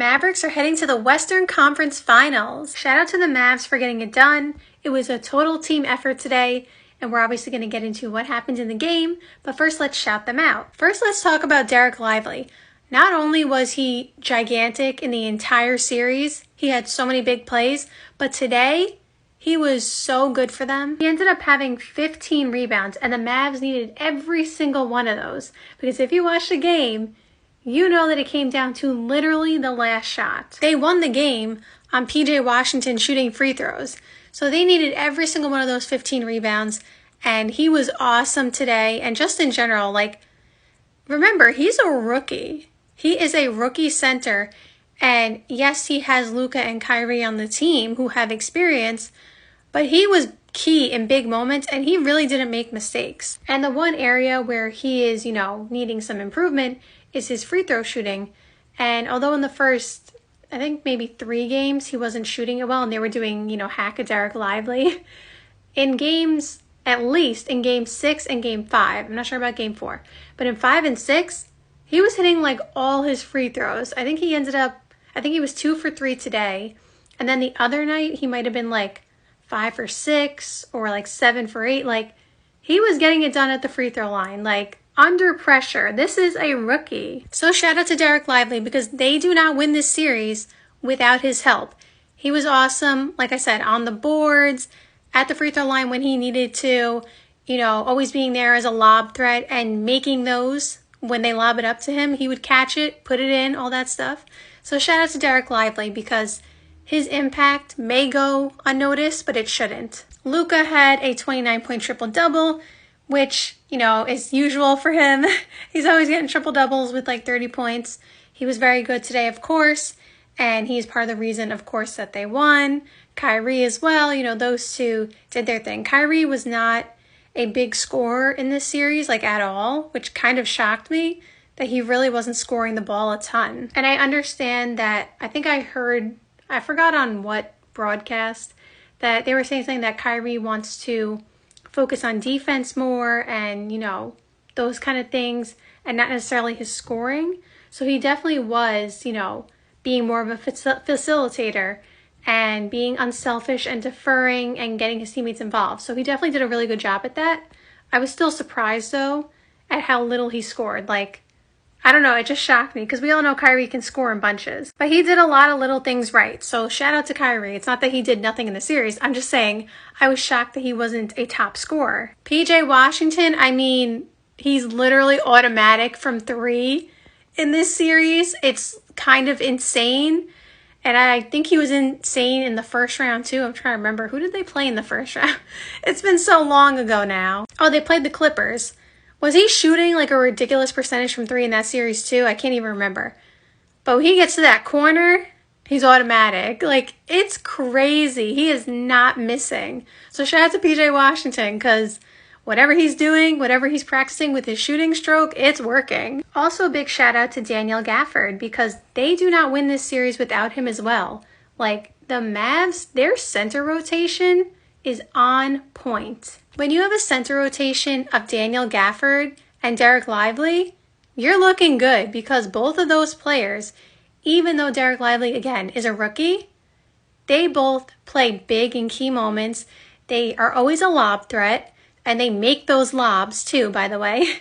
Mavericks are heading to the Western Conference Finals. Shout out to the Mavs for getting it done. It was a total team effort today, and we're obviously going to get into what happened in the game, but first let's shout them out. First, let's talk about Dereck Lively. Not only was he gigantic in the entire series, he had so many big plays, but today he was so good for them. He ended up having 15 rebounds, and the Mavs needed every single one of those, because if you watch the game, you know that it came down to literally the last shot. They won the game on PJ Washington shooting free throws. So they needed every single one of those 15 rebounds. And he was awesome today. And just in general, remember, he's a rookie. He is a rookie center. And yes, he has Luka and Kyrie on the team who have experience. But he was key in big moments, and he really didn't make mistakes. And the one area where he is, needing some improvement is his free throw shooting. And although in the first, I think maybe 3 games, he wasn't shooting it well and they were doing, hack a Dereck Lively, in games, at least in game 6 and game 5, I'm not sure about game 4, but in 5 and 6, he was hitting all his free throws. I think he was 2 for 3 today. And then the other night, he might have been 5 for 6 or 7 for 8. He was getting it done at the free throw line. Under pressure. This is a rookie. So shout out to Dereck Lively, because they do not win this series without his help. He was awesome, like I said, on the boards, at the free throw line when he needed to, always being there as a lob threat and making those when they lob it up to him. He would catch it, put it in, all that stuff. So shout out to Dereck Lively, because his impact may go unnoticed, but it shouldn't. Luka had a 29-point triple-double, which, is usual for him. He's always getting triple doubles with 30 points. He was very good today, of course, and he's part of the reason, of course, that they won. Kyrie as well, those two did their thing. Kyrie was not a big scorer in this series, at all, which kind of shocked me that he really wasn't scoring the ball a ton. And I understand that, I think I forgot on what broadcast, that they were saying something that Kyrie wants to focus on defense more and, those kind of things, and not necessarily his scoring. So he definitely was, being more of a facilitator and being unselfish and deferring and getting his teammates involved. So he definitely did a really good job at that. I was still surprised, though, at how little he scored. I don't know, it just shocked me, because we all know Kyrie can score in bunches. But he did a lot of little things right, so shout out to Kyrie. It's not that he did nothing in the series. I'm just saying I was shocked that he wasn't a top scorer. PJ Washington, he's literally automatic from 3 in this series. It's kind of insane. And I think he was insane in the first round, too. I'm trying to remember. Who did they play in the first round? It's been so long ago now. Oh, they played the Clippers. Was he shooting a ridiculous percentage from 3 in that series too? I can't even remember. But when he gets to that corner, he's automatic. It's crazy. He is not missing. So shout out to PJ Washington, because whatever he's doing, whatever he's practicing with his shooting stroke, it's working. Also a big shout out to Daniel Gafford, because they do not win this series without him as well. The Mavs, their center rotation is on point. When you have a center rotation of Daniel Gafford and Dereck Lively, you're looking good, because both of those players, even though Dereck Lively, again, is a rookie, they both play big in key moments. They are always a lob threat, and they make those lobs too, by the way.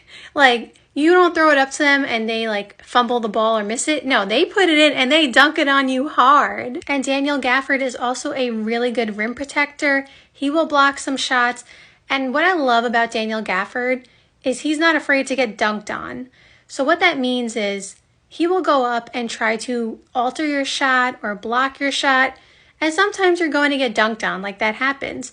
You don't throw it up to them and they fumble the ball or miss it. No, they put it in and they dunk it on you hard. And Daniel Gafford is also a really good rim protector. He will block some shots. And what I love about Daniel Gafford is he's not afraid to get dunked on. So what that means is he will go up and try to alter your shot or block your shot. And sometimes you're going to get dunked on, that happens.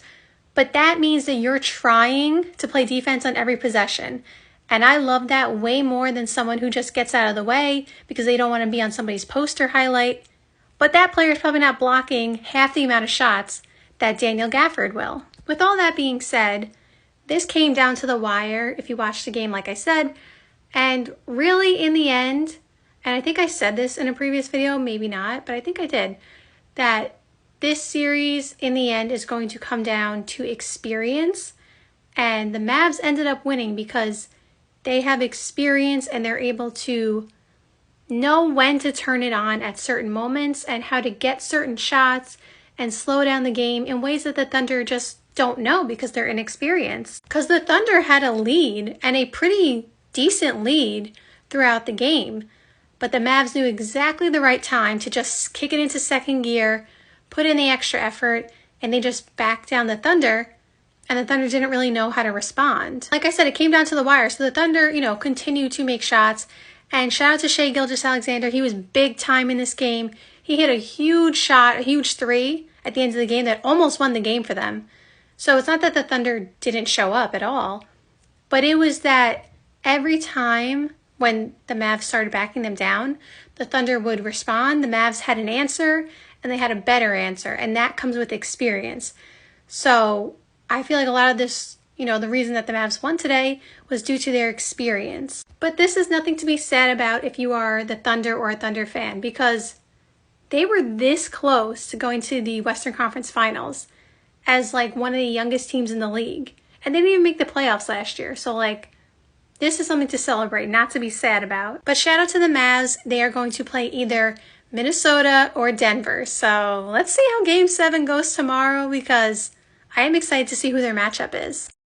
But that means that you're trying to play defense on every possession. And I love that way more than someone who just gets out of the way because they don't want to be on somebody's poster highlight. But that player is probably not blocking half the amount of shots that Daniel Gafford will. With all that being said, this came down to the wire, if you watched the game like I said. And really, in the end, and I think I said this in a previous video, maybe not, but I think I did, that this series, in the end, is going to come down to experience. And the Mavs ended up winning because they have experience and they're able to know when to turn it on at certain moments and how to get certain shots and slow down the game in ways that the Thunder just don't know because they're inexperienced. Because the Thunder had a lead, and a pretty decent lead throughout the game, but the Mavs knew exactly the right time to just kick it into second gear, put in the extra effort, and they just backed down the Thunder, and the Thunder didn't really know how to respond. Like I said, it came down to the wire, so the Thunder, continued to make shots. And shout out to Shai Gilgeous-Alexander. He was big time in this game. He hit a huge shot, a huge three at the end of the game that almost won the game for them. So it's not that the Thunder didn't show up at all, but it was that every time when the Mavs started backing them down, the Thunder would respond. The Mavs had an answer, and they had a better answer, and that comes with experience. So I feel like a lot of this, the reason that the Mavs won today was due to their experience. But this is nothing to be said about if you are the Thunder or a Thunder fan, because they were this close to going to the Western Conference Finals as like one of the youngest teams in the league. And they didn't even make the playoffs last year. So this is something to celebrate, not to be sad about. But shout out to the Mavs. They are going to play either Minnesota or Denver. So let's see how Game 7 goes tomorrow, because I am excited to see who their matchup is.